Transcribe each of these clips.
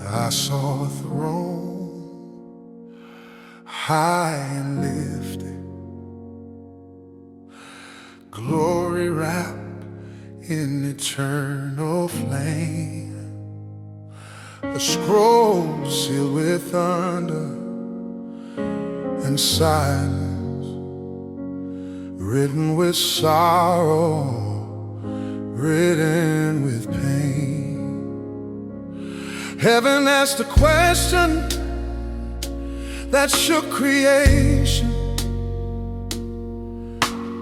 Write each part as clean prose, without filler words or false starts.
I saw a throne high and lifted, glory wrapped in eternal flame, a scroll sealed with thunder and silence, written with sorrow, written with pain. Heaven asked a question that shook creation: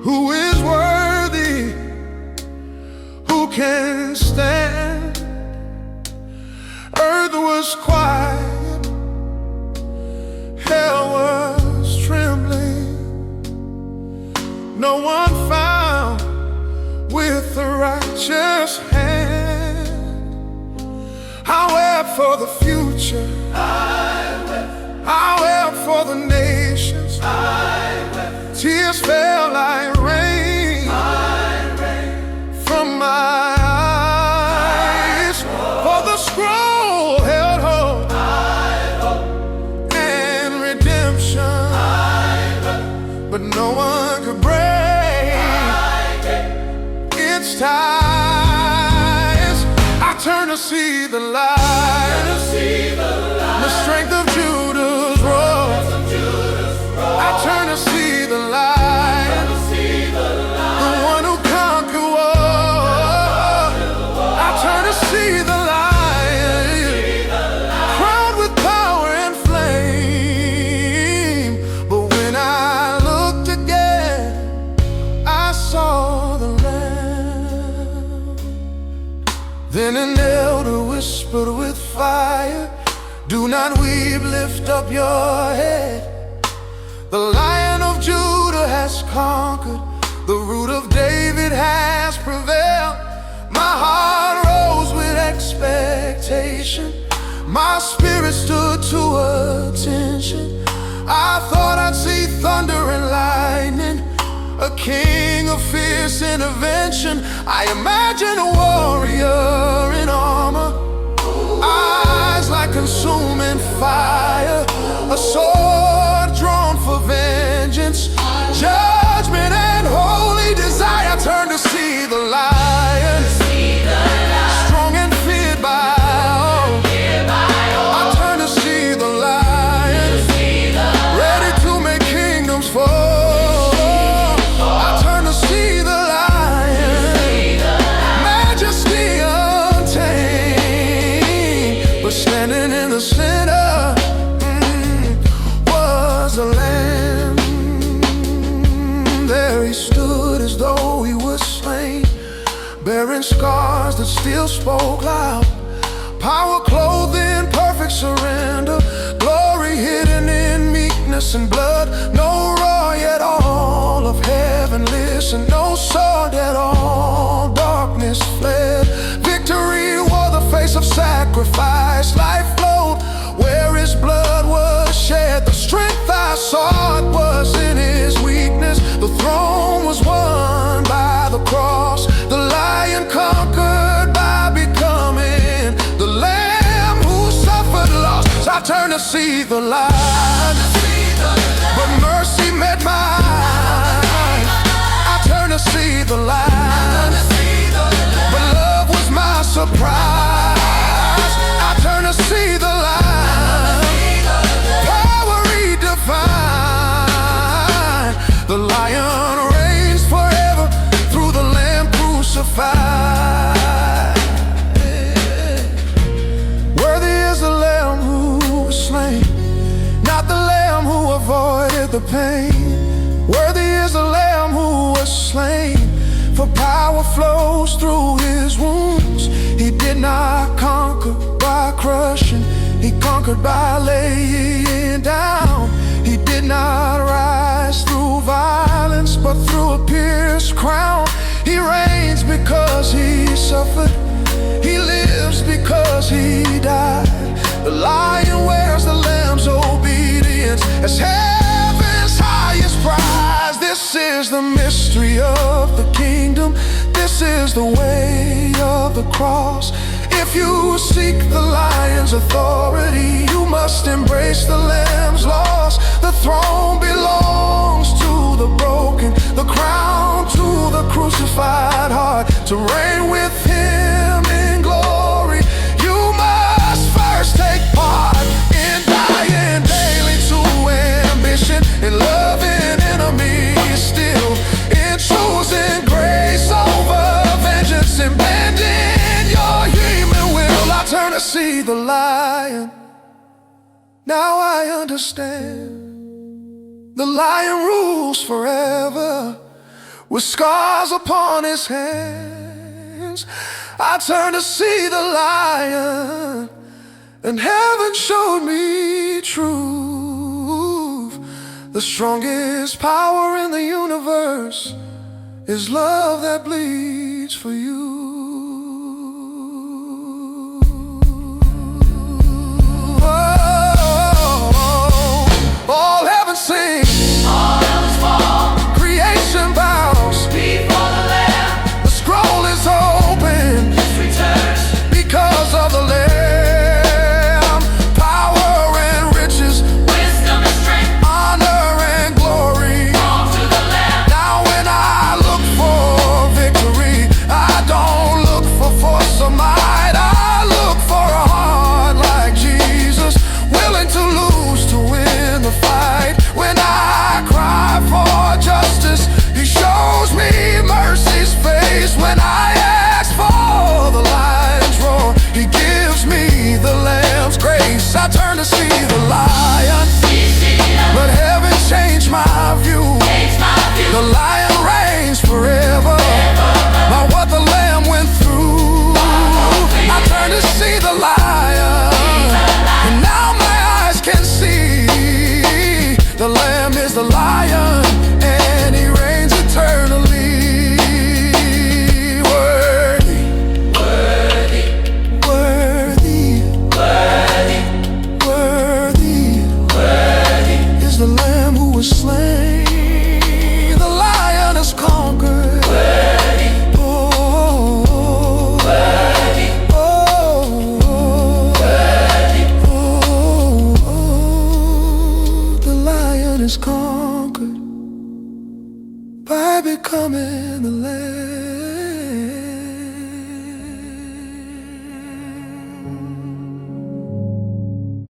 who is worthy? Who can stand? Earth was quiet, hell was trembling. No one found with a righteous hand. I wept for the future, I wept for the nations, tears fell like rain from my eyes. For the scroll held hope and redemption, but no one could break its ties. I turn to see the light, the strength of Judah's roar. I turn to see the light, the one who conquered war. I turn to see the light, crowned with power and flame. But when I looked again, I saw the Lamb. Then an elder whispered with fire, do not weep, lift up your head. The Lion of Judah has conquered, the Root of David has prevailed. My heart rose with expectation, my spirit stood to attention. I thought I'd see thunder and lightning, a king of fierce intervention. I imagined a warrior in armor, eyes like consuming fire, a sword drawn for vengeance, judgment and holy desire. Turn to see the lion, strong and feared by all. I turn to see the lion, ready to make kingdoms fall. I turn to see the lion, majesty untamed, but standing in the center was a lamb. There he stood as though he was slain, bearing scars that still spoke loud, power clothed in perfect surrender, glory hidden in meekness and blood. No roar yet all of heaven listened, no sword at all, darkness fled. Victory wore the face of sacrifice, life flowed where his blood was shed. The strength I sought was in his weakness, the throne was won by the cross. The Lion conquered by becoming the Lamb who suffered loss. I turned to see the light, but mercy met my eyes. I turned to see the light, but love was my surprise. I turned to see the light, power redefined. The Lion reigns forever through the Lamb crucified. Worthy is the Lamb who was slain, not the Lamb who avoided the pain. Worthy is the Lamb who was slain, for power flows through his wounds. He did not conquer by crushing, he conquered by laying down. He did not rise through violence, but through a pierced crown. He reigns because he suffered, he lives because he died. The Lion wears the Lamb's obedience as heaven's highest prize. This is the mystery of the kingdom, this is the way of the cross. If you seek the Lion's authority, grace, the Lamb's lost. The throne belongs to the broken, the crown to the crucified heart, to reign with Him in glory. You must first take part in dying daily to ambition, in loving enemies still, in choosing grace over vengeance, and bending your human will. I turn to see the Lion. Now I understand. The Lion rules forever, with scars upon his hands. I turn to see the Lion, and heaven showed me truth. The strongest power in the universe is love that bleeds for you. All heaven sings, all heavens fall, creation bows before the Lamb. The scroll is open, history turns because of the Lamb. Power and riches, wisdom and strength, honor and glory, all to the Lamb. Now when I look for victory, I don't look for force or might. I look for a heart like Jesus, willing to lose to win the fight. When I cry for justice, He shows me mercy's face. When I ask for the lion's roar, He gives me the Lamb's grace. I turn to see the Lion. Let heaven change my view. The Lion reigns forever, by what the Lamb went through. I turn to see the Lion, and now my eyes can see the Lamb is the Lion, and He reigns eternally. Worthy, worthy, worthy, worthy, worthy, worthy is the Lamb who was slain. The Lion has conquered. Worthy, oh, worthy, oh, worthy, oh, the Lion is conquered by becoming the Lamb.